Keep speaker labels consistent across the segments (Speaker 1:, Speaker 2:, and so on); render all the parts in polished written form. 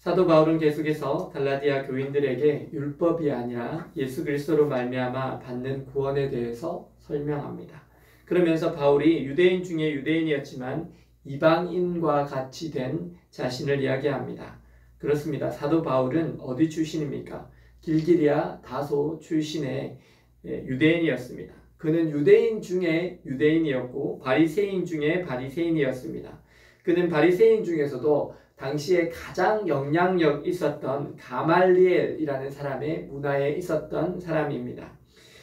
Speaker 1: 사도 바울은 계속해서 갈라디아 교인들에게 율법이 아니라 예수 그리스도로 말미암아 받는 구원에 대해서 설명합니다. 그러면서 바울이 유대인 중에 유대인이었지만 이방인과 같이 된 자신을 이야기합니다. 그렇습니다. 사도 바울은 어디 출신입니까? 길기리아 다소 출신의 유대인이었습니다. 그는 유대인 중에 유대인이었고 바리새인 중에 바리새인이었습니다. 그는 바리새인 중에서도 당시에 가장 영향력 있었던 가말리엘이라는 사람의 문화에 있었던 사람입니다.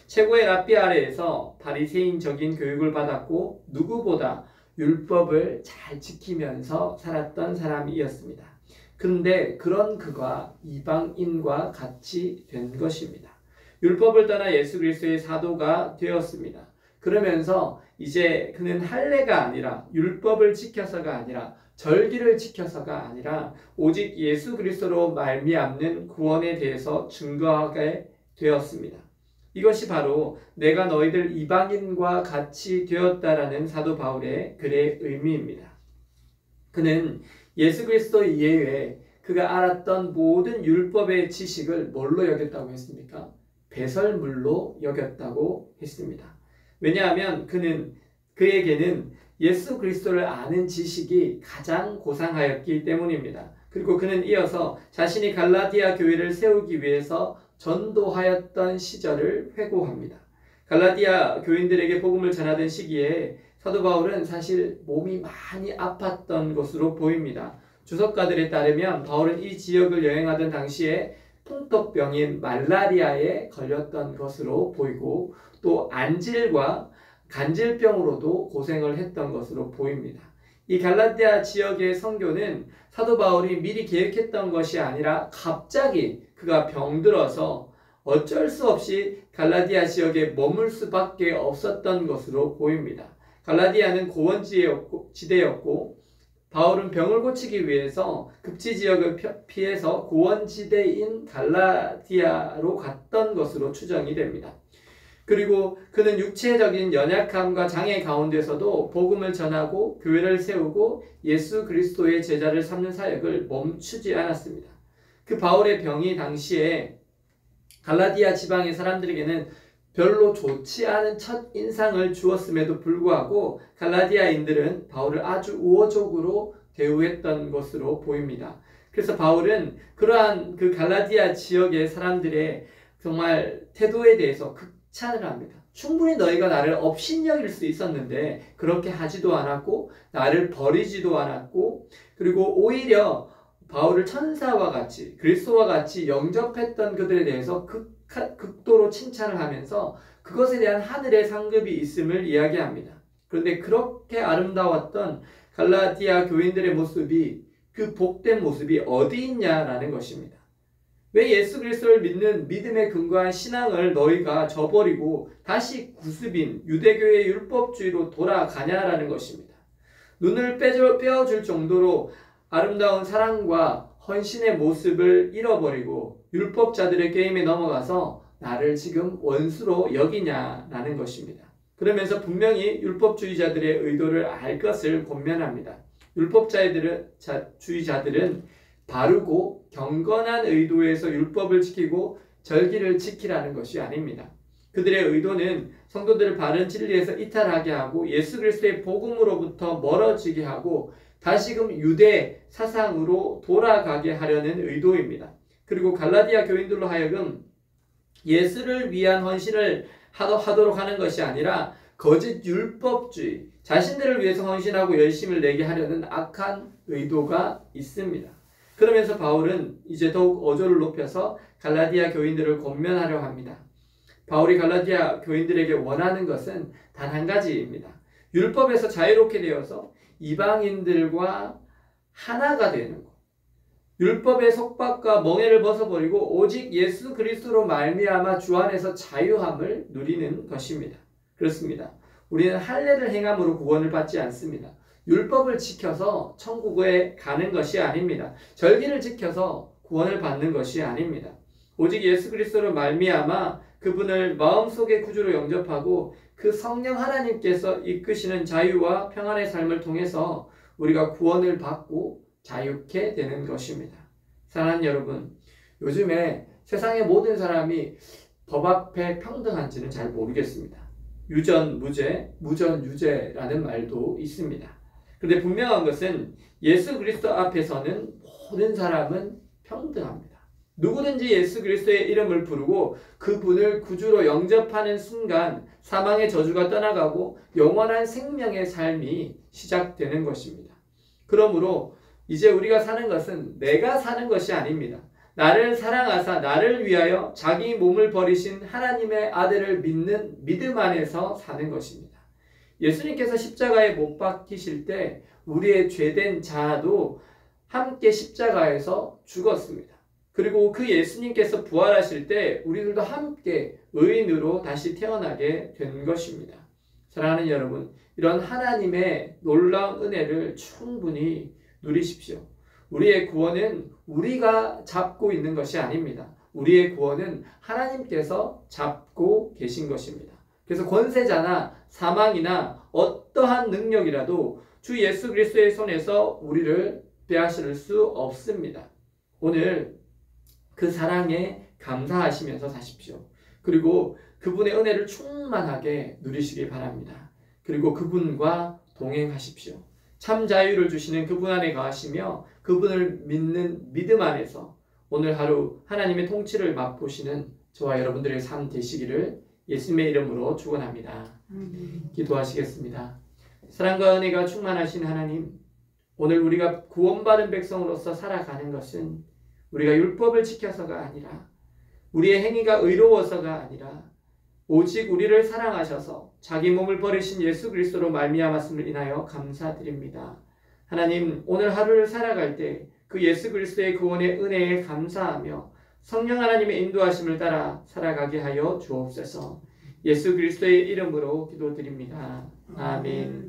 Speaker 1: 최고의 랍비 아래에서 바리새인적인 교육을 받았고 누구보다 율법을 잘 지키면서 살았던 사람이었습니다. 그런데 그런 그가 이방인과 같이 된 것입니다. 율법을 떠나 예수 그리스도의 사도가 되었습니다. 그러면서 이제 그는 할례가 아니라 율법을 지켜서가 아니라 절기를 지켜서가 아니라 오직 예수 그리스도로 말미암는 구원에 대해서 증거하게 되었습니다. 이것이 바로 내가 너희들 이방인과 같이 되었다라는 사도 바울의 글의 의미입니다. 그는 예수 그리스도 이외에 그가 알았던 모든 율법의 지식을 뭘로 여겼다고 했습니까? 배설물로 여겼다고 했습니다. 왜냐하면 그에게는 예수 그리스도를 아는 지식이 가장 고상하였기 때문입니다. 그리고 그는 이어서 자신이 갈라디아 교회를 세우기 위해서 전도하였던 시절을 회고합니다. 갈라디아 교인들에게 복음을 전하던 시기에 사도 바울은 사실 몸이 많이 아팠던 것으로 보입니다. 주석가들에 따르면 바울은 이 지역을 여행하던 당시에 풍토병인 말라리아에 걸렸던 것으로 보이고 또 안질과 간질병으로도 고생을 했던 것으로 보입니다. 이 갈라디아 지역의 선교는 사도 바울이 미리 계획했던 것이 아니라 갑자기 그가 병들어서 어쩔 수 없이 갈라디아 지역에 머물 수밖에 없었던 것으로 보입니다. 갈라디아는 고원지대였고 바울은 병을 고치기 위해서 급지지역을 피해서 고원지대인 갈라디아로 갔던 것으로 추정이 됩니다. 그리고 그는 육체적인 연약함과 장애 가운데서도 복음을 전하고 교회를 세우고 예수 그리스도의 제자를 삼는 사역을 멈추지 않았습니다. 그 바울의 병이 당시에 갈라디아 지방의 사람들에게는 별로 좋지 않은 첫 인상을 주었음에도 불구하고 갈라디아인들은 바울을 아주 우호적으로 대우했던 것으로 보입니다. 그래서 바울은 그러한 그 갈라디아 지역의 사람들의 정말 태도에 대해서 극찬을 합니다. 충분히 너희가 나를 업신여길 수 있었는데 그렇게 하지도 않았고 나를 버리지도 않았고 그리고 오히려 바울을 천사와 같이 그리스도와 같이 영접했던 그들에 대해서 극도로 칭찬을 하면서 그것에 대한 하늘의 상급이 있음을 이야기합니다. 그런데 그렇게 아름다웠던 갈라디아 교인들의 모습이 그 복된 모습이 어디 있냐라는 것입니다. 왜 예수 그리스도를 믿는 믿음에 근거한 신앙을 너희가 저버리고 다시 구습인 유대교의 율법주의로 돌아가냐라는 것입니다. 눈을 빼어줄 정도로 아름다운 사랑과 헌신의 모습을 잃어버리고 율법자들의 게임에 넘어가서 나를 지금 원수로 여기냐라는 것입니다. 그러면서 분명히 율법주의자들의 의도를 알 것을 권면합니다. 율법주의자들은 바르고 경건한 의도에서 율법을 지키고 절기를 지키라는 것이 아닙니다. 그들의 의도는 성도들을 바른 진리에서 이탈하게 하고 예수 그리스도의 복음으로부터 멀어지게 하고 다시금 유대 사상으로 돌아가게 하려는 의도입니다. 그리고 갈라디아 교인들로 하여금 예수를 위한 헌신을 하도록 하는 것이 아니라 거짓 율법주의, 자신들을 위해서 헌신하고 열심을 내게 하려는 악한 의도가 있습니다. 그러면서 바울은 이제 더욱 어조를 높여서 갈라디아 교인들을 권면하려 합니다. 바울이 갈라디아 교인들에게 원하는 것은 단 한 가지입니다. 율법에서 자유롭게 되어서 이방인들과 하나가 되는 것. 율법의 속박과 멍에를 벗어버리고 오직 예수 그리스도로 말미암아 주 안에서 자유함을 누리는 것입니다. 그렇습니다. 우리는 할례를 행함으로 구원을 받지 않습니다. 율법을 지켜서 천국에 가는 것이 아닙니다. 절기를 지켜서 구원을 받는 것이 아닙니다. 오직 예수 그리스도로 말미암아 그분을 마음속의 구주로 영접하고 그 성령 하나님께서 이끄시는 자유와 평안의 삶을 통해서 우리가 구원을 받고 자유케 되는 것입니다. 사랑하는 여러분, 요즘에 세상의 모든 사람이 법 앞에 평등한지는 잘 모르겠습니다. 유전 무죄, 무전 유죄라는 말도 있습니다. 그런데 분명한 것은 예수 그리스도 앞에서는 모든 사람은 평등합니다. 누구든지 예수 그리스도의 이름을 부르고 그분을 구주로 영접하는 순간 사망의 저주가 떠나가고 영원한 생명의 삶이 시작되는 것입니다. 그러므로 이제 우리가 사는 것은 내가 사는 것이 아닙니다. 나를 사랑하사 나를 위하여 자기 몸을 버리신 하나님의 아들을 믿는 믿음 안에서 사는 것입니다. 예수님께서 십자가에 못 박히실 때 우리의 죄된 자아도 함께 십자가에서 죽었습니다. 그리고 그 예수님께서 부활하실 때 우리들도 함께 의인으로 다시 태어나게 된 것입니다. 사랑하는 여러분, 이런 하나님의 놀라운 은혜를 충분히 누리십시오. 우리의 구원은 우리가 잡고 있는 것이 아닙니다. 우리의 구원은 하나님께서 잡고 계신 것입니다. 그래서 권세자나 사망이나 어떠한 능력이라도 주 예수 그리스도의 손에서 우리를 빼앗을 수 없습니다. 오늘 그 사랑에 감사하시면서 사십시오. 그리고 그분의 은혜를 충만하게 누리시기 바랍니다. 그리고 그분과 동행하십시오. 참 자유를 주시는 그분 안에 거하시며 그분을 믿는 믿음 안에서 오늘 하루 하나님의 통치를 맛보시는 저와 여러분들의 삶 되시기를 예수님의 이름으로 축원합니다. 기도하시겠습니다. 사랑과 은혜가 충만하신 하나님, 오늘 우리가 구원받은 백성으로서 살아가는 것은 우리가 율법을 지켜서가 아니라 우리의 행위가 의로워서가 아니라 오직 우리를 사랑하셔서 자기 몸을 버리신 예수 그리스도로 말미암았음을 인하여 감사드립니다. 하나님, 오늘 하루를 살아갈 때 그 예수 그리스도의 구원의 은혜에 감사하며 성령 하나님의 인도하심을 따라 살아가게 하여 주옵소서. 예수 그리스도의 이름으로 기도드립니다. 아멘.